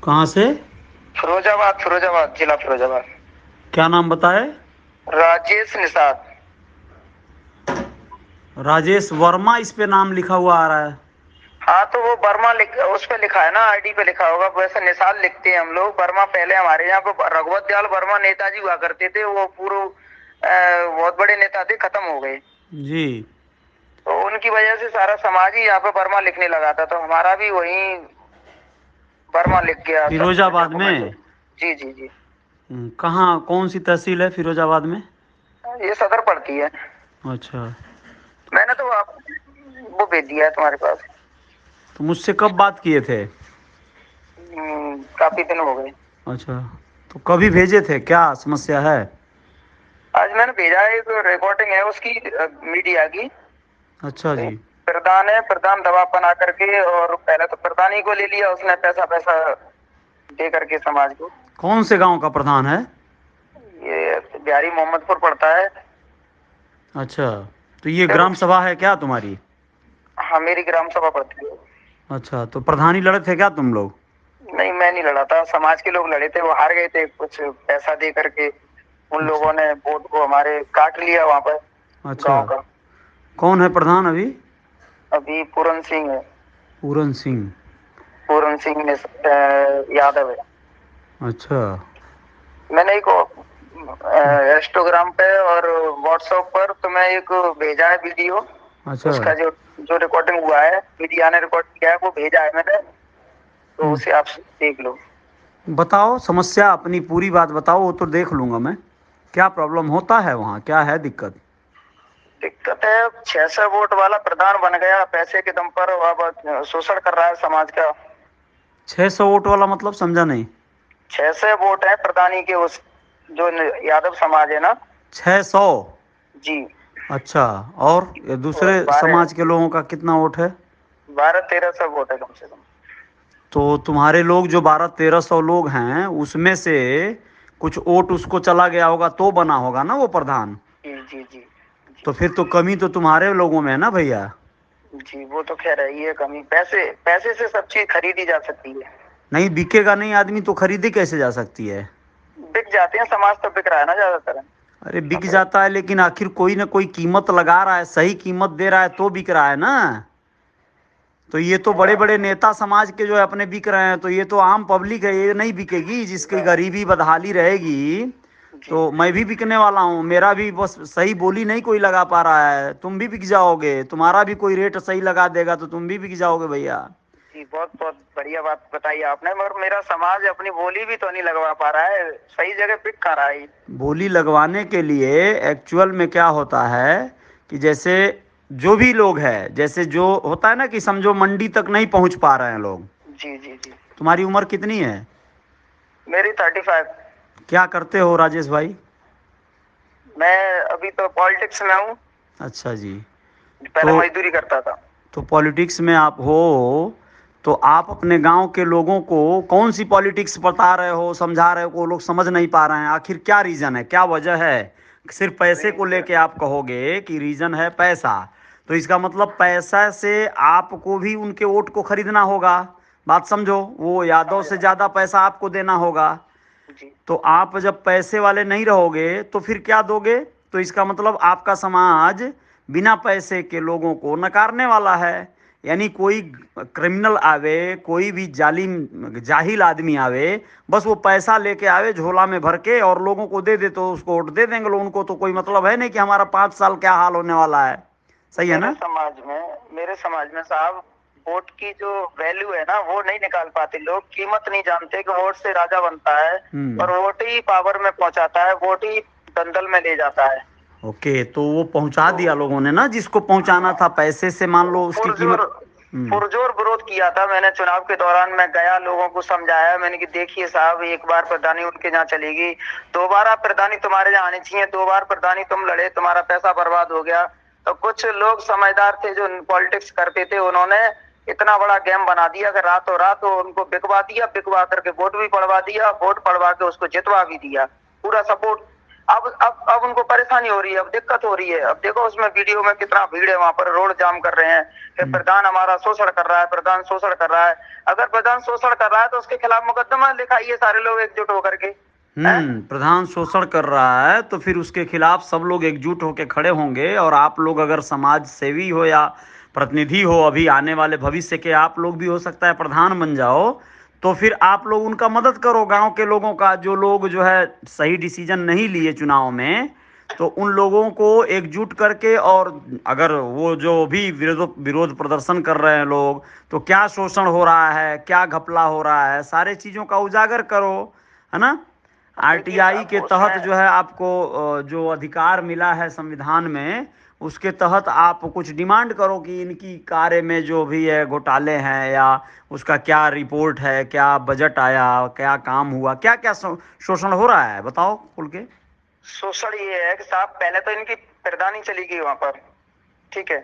कहाँ से? फिरोजाबाद, फिरोजाबाद, जिला फिरोजाबाद। क्या नाम बताए? राजेश निषाद। राजेश वर्मा इस पे नाम लिखा हुआ आ रहा है। हाँ तो वो वर्मा उस पे लिखा है ना, आईडी पे लिखा होगा, वैसे निषाद लिखते हैं हम लोग। वर्मा पहले हमारे यहाँ पे रघुवत दयाल वर्मा नेताजी हुआ करते थे, वो पूर्व बहुत बड़े नेता थे, खत्म हो गए। जी। तो उनकी वजह से सारा समाज ही यहाँ पे वर्मा लिखने लगा था, तो हमारा भी वही वर्मा लिख गया सब फिरोजाबाद डॉक्यूमेंट। में? जी जी जी। कहाँ, कौन सी तहसील है फिरोजाबाद में? ये सदर पड़ती है। अच्छा। मैंने तो वो भेज दिया है तुम्हारे पास। तो मुझसे कब बात किए थे? काफी दिन हो गए। अच्छा। तो कभी भेजे थे, क्या समस्या है? आज मैंने भेजा है, एक रिकॉर्डिंग है उसकी, मीडिया की। अच्छा जी। प्रधान है, प्रधान दबाव बना करके, और पहले तो प्रधान ही को ले लिया उसने, पैसा पैसा दे करके समाज को। कौन से गांव का प्रधान है? ये बिहारी मोहम्मदपुर पड़ता है। अच्छा। तो ये फिर ग्राम सभा है क्या तुम्हारी? हाँ, मेरी ग्राम सभा पड़ती है। अच्छा, तो प्रधानी लड़े थे क्या तुम लोग? नहीं, मैं नहीं लड़ा था, समाज के लोग लड़े थे, वो हार गए थे कुछ पैसा दे करके। उन अच्छा। लोगों ने वोट को हमारे काट लिया वहां पर, अच्छा। गांव का। कौन है प्रधान अभी? अभी पूरन सिंह है। पूरन सिंह। पूरन सिंह यादव है। अच्छा। मैंने एक इंस्टाग्राम पे और व्हाट्सएप पर तुम्हें एक भेजा है वीडियो। अच्छा। उसका जो जो रिकॉर्डिंग हुआ है, मीडिया ने रिकॉर्ड किया है, वो भेजा है मैंने, तो उसे आप देख लो। बताओ समस्या, अपनी पूरी बात बताओ, वो तो देख लूंगा मैं। क्या प्रॉब्लम होता है वहाँ, क्या है दिक्कत? दिक्कत है, 600 वोट वाला प्रधान बन गया पैसे के दम पर, अब शोषण कर रहा है समाज का। 600 वोट वाला मतलब समझा नहीं। 600 वोट है प्रधानी के, उस जो यादव समाज है ना। 600? जी। अच्छा। और ये और दूसरे बारह समाज के लोगों का कितना वोट है? 1200-1300 वोट है कम से कम। तो तुम्हारे लोग जो 1200-1300 लोग हैं उसमें से कुछ वोट उसको चला गया होगा तो बना होगा ना वो प्रधान। जी जी जी जी। तो फिर तो कमी तो तुम्हारे लोगों में है ना भैया। जी, वो तो खैर है ही है कमी, पैसे पैसे से सब चीज खरीदी जा सकती है। नहीं बिकेगा नहीं आदमी तो खरीदी कैसे जा सकती है? बिक जाते हैं, समाज तो बिक रहा है ना ज्यादातर। अरे बिक जाता है लेकिन आखिर कोई ना कोई कीमत लगा रहा है, सही कीमत दे रहा है तो बिक रहा है ना। तो ये तो बड़े बड़े नेता समाज के जो है अपने बिक रहे हैं, तो ये तो आम पब्लिक है, ये नहीं बिकेगी जिसकी गरीबी बदहाली रहेगी। जी तो मैं भी बिकने वाला हूँ, मेरा भी बस सही बोली नहीं कोई लगा पा रहा है, तुम भी बिक जाओगे, तुम्हारा भी कोई रेट सही लगा देगा तो तुम भी बिक जाओगे भैया। जी, बहुत बहुत बढ़िया बात बताई आपने, मगर मेरा समाज अपनी बोली भी तो नहीं लगवा पा रहा है, सही जगह बिक कहाँ रहा है। बोली लगवाने के लिए एक्चुअल में क्या होता है कि जैसे जो भी लोग हैं, जैसे जो होता है ना कि समझो मंडी तक नहीं पहुंच पा रहे हैं लोग। जी जी जी। तुम्हारी उम्र कितनी है? मेरी 35। क्या करते हो राजेश भाई? मैं अभी तो पॉलिटिक्स में हूँ, अच्छा जी। पहले तो मजदूरी करता था। तो पॉलिटिक्स में आप हो, तो आप अपने गांव के लोगों को कौन सी पॉलिटिक्स बता रहे हो, समझा रहे हो, को लोग समझ नहीं पा रहे हैं, आखिर क्या रीज़न है, क्या वजह है? सिर्फ पैसे को लेके आप कहोगे कि रीज़न है पैसा, तो इसका मतलब पैसा से आपको भी उनके वोट को खरीदना होगा। बात समझो, वो यादव समझ से रहा ज़्यादा पैसा आपको देना होगा। हूँ। जी। तो आप जब पैसे वाले नहीं रहोगे तो फिर क्या दोगे? तो इसका मतलब आपका समाज बिना पैसे के लोगों को नकारने वाला है। यानी कोई क्रिमिनल आवे, कोई भी जालिम जाहिल आदमी आवे, बस वो पैसा लेके आवे झोला में भर के और लोगों को दे दे तो उसको वोट दे देंगे लोग, उनको तो कोई मतलब है नहीं कि हमारा 5 साल क्या हाल होने वाला है। सही है मेरे ना? समाज में मेरे समाज में साहब, वोट की जो वैल्यू है ना, वो नहीं निकाल पाते लोग, कीमत नहीं जानते कि वोट से राजा बनता है, और वोट ही पावर में पहुंचाता है, वोट ही दलदल में ले जाता है। ओके, तो वो पहुंचा तो दिया लोगों ने ना, जिसको पहुंचाना था पैसे से, मान लो उसकी पुरजोर कीमत। हम्म। पुरजोर विरोध किया था मैंने चुनाव के दौरान। मैं गया, लोगों को समझाया मैंने कि देखिए साहब, एक बार प्रधानी उनके यहाँ चलेगी, दोबारा प्रधानी तुम्हारे यहाँ आनी चाहिए, 2 बार प्रधानी तुम लड़े, तुम्हारा पैसा बर्बाद हो गया। तो कुछ लोग समझदार थे जो पॉलिटिक्स करते थे, उन्होंने इतना बड़ा गेम बना दिया कि रातों रात उनको बिकवा दिया, बिकवा करके वोट भी पड़वा दिया, वोट पड़वा के उसको जितवा भी दिया, पूरा सपोर्ट। अब उनको परेशानी हो रही है, अब दिक्कत हो रही है। अब देखो उसमें वीडियो में कितना भीड़ है, वहां पर रोड जाम कर रहे हैं कि प्रधान हमारा शोषण कर रहा है, प्रधान शोषण कर रहा है। अगर प्रधान शोषण कर रहा है तो उसके खिलाफ मुकदमा लिखाइए सारे लोग एकजुट होकर के। प्रधान शोषण कर रहा है तो फिर उसके खिलाफ सब लोग एकजुट होकर खड़े होंगे। और आप लोग अगर समाज सेवी हो या प्रतिनिधि हो, अभी आने वाले भविष्य के आप लोग भी हो सकता है प्रधान बन जाओ, तो फिर आप लोग उनका मदद करो, गांव के लोगों का, जो लोग जो है सही डिसीजन नहीं लिए चुनाव में, तो उन लोगों को एकजुट करके, और अगर वो जो भी विरोध प्रदर्शन कर रहे हैं लोग, तो क्या शोषण हो रहा है, क्या घपला हो रहा है, सारे चीज़ों का उजागर करो, है ना। आरटीआई के तहत जो है आपको जो अधिकार मिला है संविधान में, उसके तहत आप कुछ डिमांड करो कि इनकी कार्य में जो भी है घोटाले हैं, या उसका क्या रिपोर्ट है, क्या बजट आया, क्या काम हुआ, क्या क्या शोषण हो रहा है, बताओ खुल के। शोषण ये है कि साहब पहले तो इनकी प्रधानी चली गई वहां पर, ठीक है।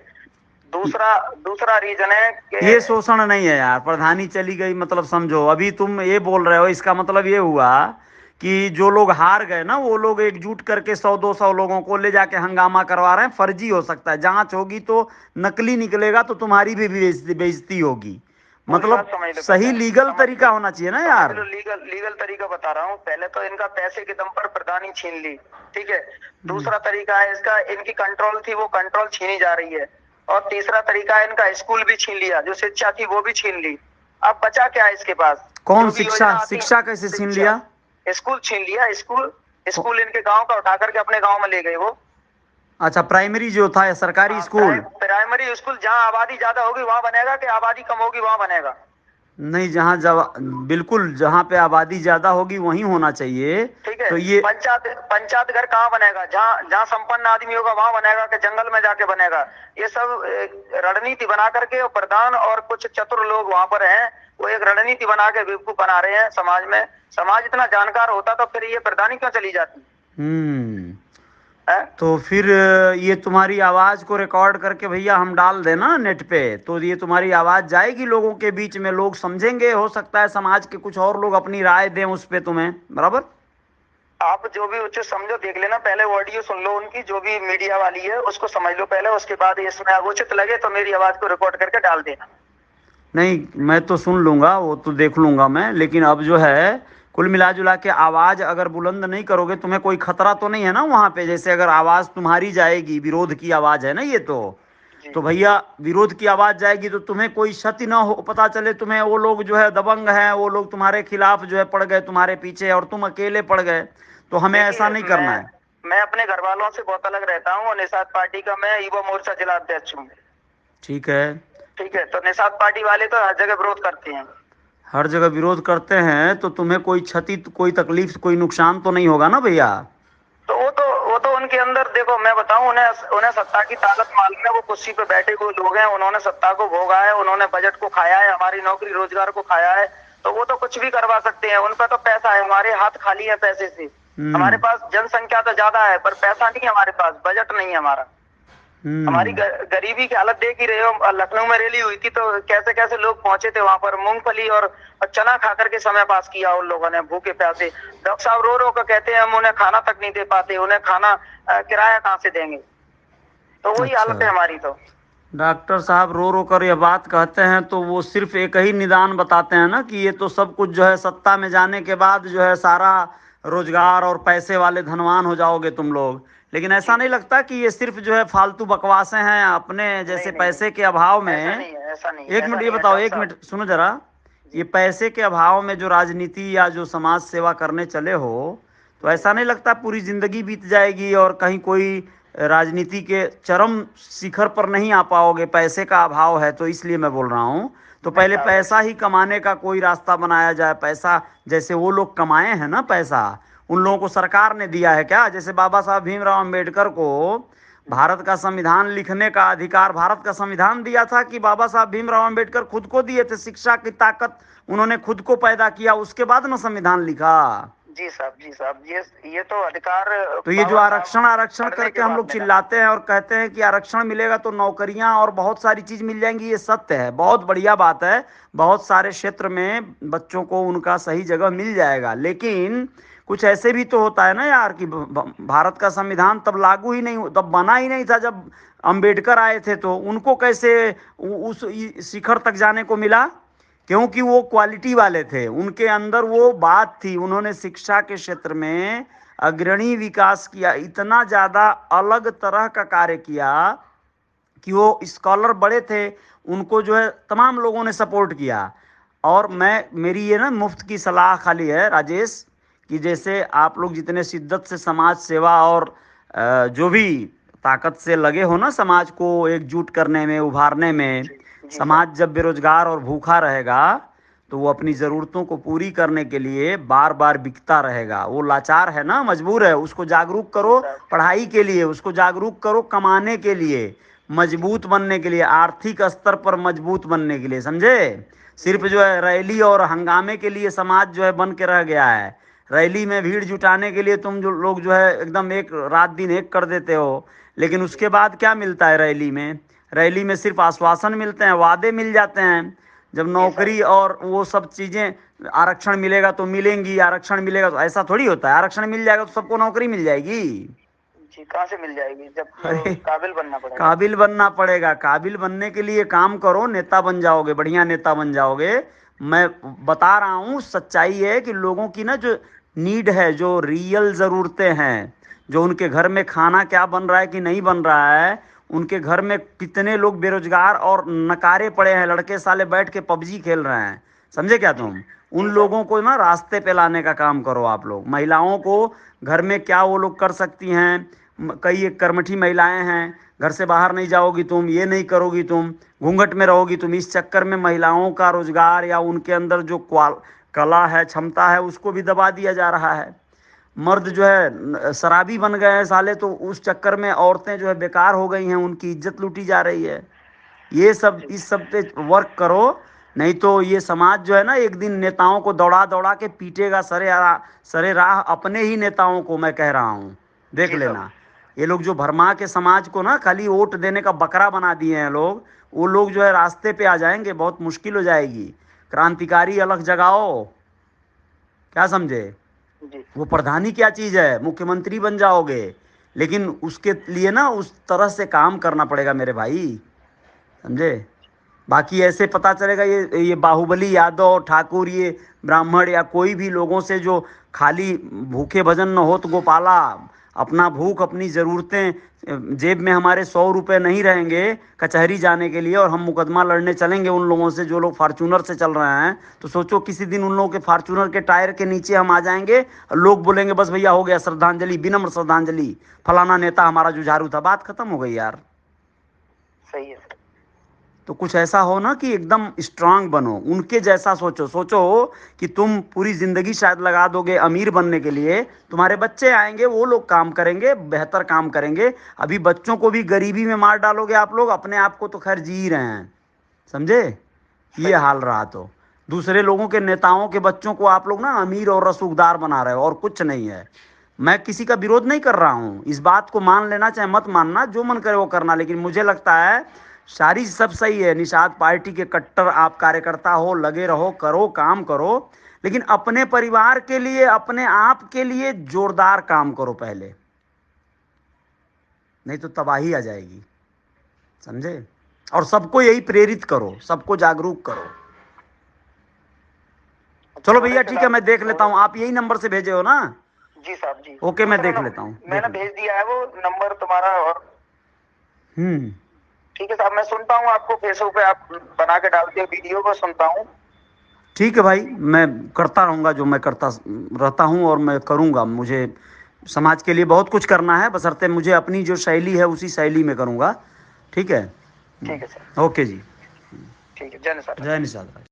दूसरा रीजन है कि ये शोषण नहीं है यार, प्रधानी चली गई मतलब समझो, अभी तुम ये बोल रहे हो, इसका मतलब ये हुआ कि जो लोग हार गए ना, वो लोग एकजुट करके 100-200 लोगों को ले जाके हंगामा करवा रहे हैं। फर्जी हो सकता है, जांच होगी तो नकली निकलेगा तो तुम्हारी भी बेइज्जती होगी। मतलब सही लीगल तरीका होना चाहिए ना यार। लीगल तरीका बता रहा हूँ। पहले तो इनका पैसे के दम पर प्रधानी छीन ली, ठीक है। दूसरा तरीका है इसका, इनकी कंट्रोल थी वो कंट्रोल छीनी जा रही है। और तीसरा तरीका है इनका स्कूल भी छीन लिया, जो शिक्षा थी वो भी छीन ली। अब बचा क्या है इसके पास? कौन शिक्षा कैसे छीन लिया? स्कूल छीन लिया। स्कूल इनके गांव का उठा करके अपने गांव में ले गए वो। अच्छा, प्राइमरी जो था सरकारी स्कूल, प्राइमरी स्कूल जहाँ आबादी ज्यादा होगी वहां बनेगा कि आबादी कम होगी वहां बनेगा? नहीं, बिल्कुल जहाँ पे आबादी ज्यादा होगी वहीं होना चाहिए। ठीक है। तो ये पंचायत घर कहाँ बनेगा? जहाँ संपन्न आदमी होगा वहां बनेगा कि जंगल में जाके बनेगा? ये सब रणनीति बना करके, और प्रधान और कुछ चतुर लोग वहां पर हैं, वो एक रणनीति बना के बेवकूफ बना रहे हैं समाज में। समाज इतना जानकार होता तो फिर ये प्रधानी क्यों चली जाती? तो फिर ये तुम्हारी आवाज को रिकॉर्ड करके भैया हम डाल देना नेट पे, तो ये तुम्हारी आवाज जाएगी लोगों के बीच में, लोग समझेंगे। हो सकता है समाज के कुछ और लोग अपनी राय दें उस पे तुम्हें, बराबर। आप जो भी उचित समझो देख लेना, पहले ऑडियो सुन लो उनकी, जो भी मीडिया वाली है उसको समझ लो पहले, उसके बाद इसमें उचित लगे तो मेरी आवाज को रिकॉर्ड करके डाल देना। नहीं, मैं तो सुन लूंगा, वो तो देख लूंगा मैं, लेकिन अब जो है कुल मिला जुला के आवाज अगर बुलंद नहीं करोगे, तुम्हें कोई खतरा तो नहीं है ना वहां पे? जैसे अगर आवाज तुम्हारी जाएगी, विरोध की आवाज है ना ये, तो भैया विरोध की आवाज जाएगी तो तुम्हें कोई क्षति ना हो, पता चले तुम्हें वो लोग जो है दबंग हैं, वो लोग तुम्हारे खिलाफ जो है पड़ गए तुम्हारे पीछे, और तुम अकेले पड़ गए, तो हमें ऐसा नहीं करना है। मैं अपने घर वालों से बहुत अलग रहता हूँ, और निषाद पार्टी का मैं युवा मोर्चा जिला अध्यक्ष हूँ। ठीक है, ठीक है। तो निषाद पार्टी वाले तो हर जगह विरोध करते हैं, हर जगह विरोध करते हैं, तो तुम्हें कोई क्षति, कोई तकलीफ, कोई नुकसान तो नहीं होगा ना भैया? तो वो तो उनके अंदर देखो, मैं बताऊं, उन्हें सत्ता की ताकत मालूम है। वो कुर्सी पे बैठे हुए लोग हैं, उन्होंने सत्ता को भोगा है, उन्होंने बजट को खाया है, हमारी नौकरी रोजगार को खाया है, तो वो तो कुछ भी करवा सकते हैं। उन पर तो पैसा है, हमारे हाथ खाली है पैसे से। हमारे पास जनसंख्या तो ज्यादा है पर पैसा नहीं है हमारे पास, बजट नहीं है हमारा। हमारी गरीबी की हालत देख ही रहे हो। लखनऊ में रैली हुई थी तो कैसे कैसे लोग पहुंचे थे वहां पर, मूंगफली और चना खा करके समय पास किया उन लोगों ने, भूखे प्यासे। डॉक्टर साहब रो रो कर कहते हैं हम उन्हें खाना तक नहीं दे पाते, उन्हें खाना किराया कहाँ से देंगे? तो वही हालत है हमारी। तो डॉक्टर साहब रो रो कर यह बात कहते हैं तो वो सिर्फ एक ही निदान बताते हैं ना कि ये तो सब कुछ जो है सत्ता में जाने के बाद जो है सारा रोजगार और पैसे वाले धनवान हो जाओगे तुम लोग। लेकिन ऐसा नहीं लगता कि ये सिर्फ जो है फालतू बकवासें हैं अपने जैसे पैसे के अभाव में? एक मिनट ये बताओ, एक मिनट सुनो जरा, ये पैसे के अभाव में जो राजनीति या जो समाज सेवा करने चले हो, तो ऐसा नहीं लगता पूरी जिंदगी बीत जाएगी और कहीं कोई राजनीति के चरम शिखर पर नहीं आ पाओगे? पैसे का अभाव है तो इसलिए मैं बोल रहा हूँ। तो पहले पैसा ही कमाने का कोई रास्ता बनाया जाए। पैसा जैसे वो लोग कमाए हैं ना, पैसा उन लोगों को सरकार ने दिया है क्या? जैसे बाबा साहब भीमराव अंबेडकर को भारत का संविधान लिखने का अधिकार भारत का संविधान दिया था कि बाबा साहब भीमराव अंबेडकर खुद को दिए थे? शिक्षा की ताकत उन्होंने खुद को पैदा किया, उसके बाद ना संविधान लिखा। जी साहब, ये तो अधिकार तो ये जो बाबा आरक्षण आरक्षण करने करके के हम बाद लोग मिला। चिल्लाते हैं और कहते हैं कि आरक्षण मिलेगा तो नौकरियां और बहुत सारी चीज मिल जाएंगी, ये सत्य है, बहुत बढ़िया बात है। बहुत सारे क्षेत्र में बच्चों को उनका सही जगह मिल जाएगा, लेकिन कुछ ऐसे भी तो होता है ना यार कि भारत का संविधान तब लागू ही नहीं, तब बना ही नहीं था जब अंबेडकर आए थे, तो उनको कैसे उस शिखर तक जाने को मिला? क्योंकि वो क्वालिटी वाले थे, उनके अंदर वो बात थी, उन्होंने शिक्षा के क्षेत्र में अग्रणी विकास किया, इतना ज़्यादा अलग तरह का कार्य किया कि वो स्कॉलर बड़े थे, उनको जो है तमाम लोगों ने सपोर्ट किया। और मेरी ये ना मुफ्त की सलाह खाली है राजेश, कि जैसे आप लोग जितने शिद्दत से समाज सेवा और जो भी ताकत से लगे हो ना समाज को एकजुट करने में, उभारने में, जी समाज जब बेरोजगार और भूखा रहेगा तो वो अपनी ज़रूरतों को पूरी करने के लिए बार बार बिकता रहेगा। वो लाचार है ना, मजबूर है, उसको जागरूक करो पढ़ाई के लिए, उसको जागरूक करो कमाने के लिए, मजबूत बनने के लिए, आर्थिक स्तर पर मजबूत बनने के लिए, समझे? सिर्फ जो है रैली और हंगामे के लिए समाज जो है बन के रह गया है। रैली में भीड़ जुटाने के लिए तुम जो लोग जो है एकदम एक रात दिन एक कर देते हो, लेकिन उसके बाद क्या मिलता है रैली में? रैली में सिर्फ आश्वासन मिलते हैं, वादे मिल जाते हैं। जब नौकरी और वो सब चीज़ें, आरक्षण मिलेगा तो मिलेंगी, आरक्षण मिलेगा तो ऐसा थोड़ी होता है, आरक्षण मिल जाएगा तो सबको नौकरी मिल जाएगी? जी, कहाँ से मिल जाएगी, जब अरे काबिल बनना पड़ेगा। काबिल बनना पड़ेगा, काबिल बनने के लिए काम करो, नेता बन जाओगे, बढ़िया नेता बन जाओगे। मैं बता रहा हूँ, सच्चाई है कि लोगों की ना जो नीड है, जो रियल ज़रूरतें हैं, जो उनके घर में खाना क्या बन रहा है कि नहीं बन रहा है, उनके घर में कितने लोग बेरोजगार और नकारे पड़े हैं, लड़के साले बैठ के पबजी खेल रहे हैं, समझे क्या तुम? उन लोगों को ना रास्ते पे लाने का काम करो आप लोग। महिलाओं को घर में क्या वो लोग कर सकती हैं, कई एक कर्मठी महिलाएं हैं, घर से बाहर नहीं जाओगी तुम, ये नहीं करोगी तुम, घूंघट में रहोगी तुम, इस चक्कर में महिलाओं का रोजगार या उनके अंदर जो कला है, क्षमता है, उसको भी दबा दिया जा रहा है। मर्द जो है शराबी बन गए हैं साले, तो उस चक्कर में औरतें जो है बेकार हो गई हैं, उनकी इज्जत लूटी जा रही है। ये सब, इस सब पे वर्क करो, नहीं तो ये समाज जो है ना एक दिन नेताओं को दौड़ा दौड़ा के पीटेगा, सरे राह अपने ही नेताओं को, मैं कह रहा हूँ, देख लेना। ये लोग जो भरमा के समाज को ना खाली वोट देने का बकरा बना दिए हैं लोग, वो लोग जो है रास्ते पे आ जाएंगे, बहुत मुश्किल हो जाएगी। क्रांतिकारी अलग जगाओ, क्या समझे? वो प्रधानी क्या चीज़ है, मुख्यमंत्री बन जाओगे, लेकिन उसके लिए ना उस तरह से काम करना पड़ेगा मेरे भाई, समझे? बाकी ऐसे पता चलेगा ये बाहुबली यादव ठाकुर, ये ब्राह्मण या कोई भी लोगों से जो खाली भूखे भजन न हो तो गोपाला, अपना भूख अपनी ज़रूरतें, जेब में हमारे 100 रुपये नहीं रहेंगे कचहरी जाने के लिए और हम मुकदमा लड़ने चलेंगे उन लोगों से जो लोग फार्चूनर से चल रहे हैं, तो सोचो किसी दिन उन लोगों के फार्चूनर के टायर के नीचे हम आ जाएंगे और लोग बोलेंगे बस भैया हो गया, श्रद्धांजलि, विनम्र श्रद्धांजलि, फलाना नेता हमारा जुझारू था, बात खत्म हो गई यार। सही है। तो कुछ ऐसा हो ना कि एकदम स्ट्रांग बनो, उनके जैसा सोचो कि तुम पूरी जिंदगी शायद लगा दोगे अमीर बनने के लिए, तुम्हारे बच्चे आएंगे, वो लोग काम करेंगे, बेहतर काम करेंगे। अभी बच्चों को भी गरीबी में मार डालोगे आप लोग, अपने आप को तो खैर जी ही रहे हैं, समझे? ये हाल रहा तो दूसरे लोगों के नेताओं के बच्चों को आप लोग ना अमीर और रसूखदार बना रहे हो, और कुछ नहीं है। मैं किसी का विरोध नहीं कर रहा हूँ, इस बात को मान लेना चाहे मत मानना, जो मन करे वो करना, लेकिन मुझे लगता है सारी सब सही है। निषाद पार्टी के कट्टर आप कार्यकर्ता हो, लगे रहो, करो, काम करो, लेकिन अपने परिवार के लिए, अपने आप के लिए जोरदार काम करो पहले, नहीं तो तबाही आ जाएगी, समझे? और सबको यही प्रेरित करो, सबको जागरूक करो। चलो भैया ठीक है, मैं देख लेता हूँ, आप यही नंबर से भेजे हो ना? जी साहब जी। ओके, मैं देख लेता हूँ, मैंने भेज दिया है वो नंबर तुम्हारा। और ठीक है साहब, मैं सुनता हूँ आपको, फेसबुक पे आप बना के डालते हो वीडियो को, सुनता हूँ। ठीक है भाई, मैं करता रहूँगा जो मैं करता रहता हूँ, और मैं करूँगा। मुझे समाज के लिए बहुत कुछ करना है, बशर्ते मुझे अपनी जो शैली है उसी शैली में करूँगा। ठीक है? ठीक है सर। ओके जी, ठीक है, जय निषाद। जय निषाद भाई।